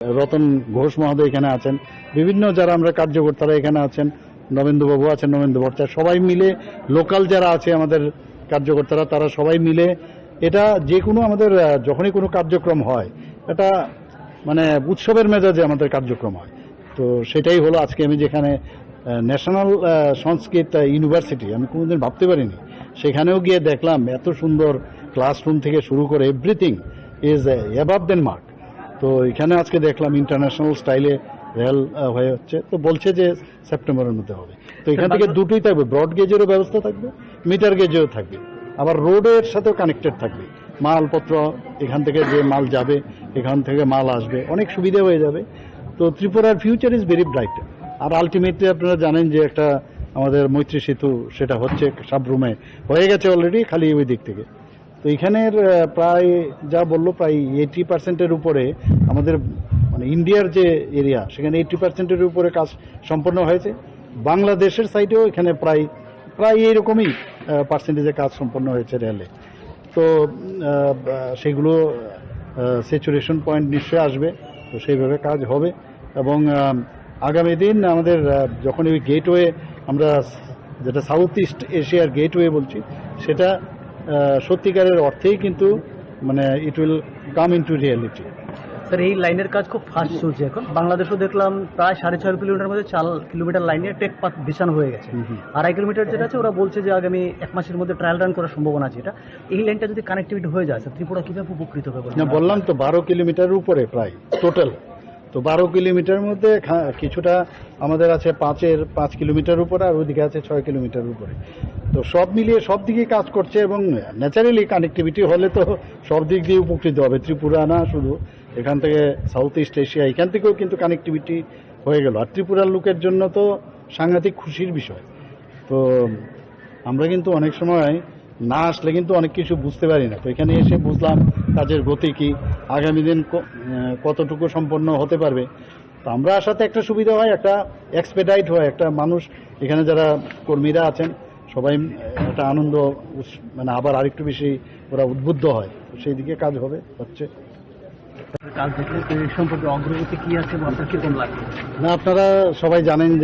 রতন ঘোষ মহোদয় এখানে আছেন, বিভিন্ন যারা আমরা কার্যকর্তারা এখানে আছেন, নবেন্দুবাবু আছেন, নবেন্দু ভট্টাচার্য, সবাই মিলে লোকাল যারা আছে আমাদের কার্যকর্তারা, তারা সবাই মিলে এটা যে কোনো আমাদের যখনই কোনো কার্যক্রম হয় এটা মানে উৎসবের মেজাজে আমাদের কার্যক্রম হয়। তো সেটাই হলো আজকে আমি যেখানে ন্যাশনাল সংস্কৃত ইউনিভার্সিটি, আমি কোনোদিন ভাবতে পারিনি, সেখানেও গিয়ে দেখলাম এত সুন্দর ক্লাসরুম থেকে শুরু করে everything is above than mark. তো এখানে আজকে দেখলাম ইন্টারন্যাশনাল স্টাইলে রেল হয়ে হচ্ছে, তো বলছে যে সেপ্টেম্বরের মধ্যে হবে। তো এখান থেকে দুটোই থাকবে, ব্রড গেজেরও ব্যবস্থা থাকবে, মিটার গেজেও থাকবে, আবার রোডের সাথেও কানেক্টেড থাকবে। মালপত্র এখান থেকে যে মাল যাবে, এখান থেকে মাল আসবে, অনেক সুবিধা হয়ে যাবে। তো ত্রিপুরার ফিউচার ইজ ভেরি ব্রাইট। আর আলটিমেটলি আপনারা জানেন যে একটা আমাদের মৈত্রী সেতু সেটা হচ্ছে সাবরুমে হয়ে গেছে অলরেডি, খালি ওই দিক থেকে। তো এখানের প্রায় যা বললো প্রায় 80% উপরে আমাদের মানে ইন্ডিয়ার যে এরিয়া সেখানে 80% উপরে কাজ সম্পন্ন হয়েছে। বাংলাদেশের সাইডেও এখানে প্রায় প্রায় এইরকমই পার্সেন্টেজে কাজ সম্পন্ন হয়েছে রেলে। তো সেগুলো স্যাচুরেশন পয়েন্ট নিশ্চয়ই আসবে, তো সেইভাবে কাজ হবে। এবং আগামী দিন আমাদের যখন ওই গেটওয়ে আমরা যেটা সাউথ ইস্ট এশিয়ার গেটওয়ে বলছি, সেটা সত্যিকারের অর্থেই কিন্তু মানে it will come into reality. Sir, এই লাইনের কাজ খুব ফাস্ট চলছে এখন। বাংলাদেশও দেখলাম প্রায় 6.5 কিলোমিটার মধ্যে 4 কিলোমিটার লাইনে টেক পাথ বিছানো হয়ে গেছে। 2.5 কিলোমিটার যেটা আছে ওরা বলছে যে আগামী 1 মাসের মধ্যে ট্রায়াল রান করার সম্ভাবনা আছে। এটা এই লাইনটা যদি কানেক্টিভিটি হয়ে যায়, ত্রিপুরা কিভাবে উপকৃত হবে? না, বললাম তো 12 কিলোমিটার উপরে প্রায় টোটাল। তো 12 কিলোমিটার মধ্যে কিছুটা আমাদের আছে 5 কিলোমিটার উপরে, আর ওইদিকে আছে 6 কিলোমিটার উপরে। তো সব মিলিয়ে সব দিকে কাজ করছে, এবং ন্যাচারালি কানেক্টিভিটি হলে তো সব দিক দিয়ে উপকৃত হবে। ত্রিপুরা না শুধু, এখান থেকে সাউথ ইস্ট এশিয়া এখান থেকেও কিন্তু কানেক্টিভিটি হয়ে গেল। আর ত্রিপুরার লোকের জন্য তো সাংঘাতিক খুশির বিষয়। তো আমরা কিন্তু অনেক সময় না আসলে কিন্তু অনেক কিছু বুঝতে পারি না। তো এখানে এসে বুঝলাম কাজের গতি কি, আগামী দিন কতটুকু সম্পন্ন হতে পারবে। তো আমরা আসাতে একটা সুবিধা হয়, একটা এক্সপেডাইট হয়, একটা মানুষ এখানে যারা কর্মীরা আছেন সবাই একটা আনন্দ মানে আবার আরেকটু বেশি ওরা উদ্বুদ্ধ হয়, সেই দিকে কাজ হবে হচ্ছে। কাজ দেখলে সম্পর্কে অগ্রগতি কি আছে বা আপনার কিরকম লাগে? না, আপনারা সবাই জানেন যে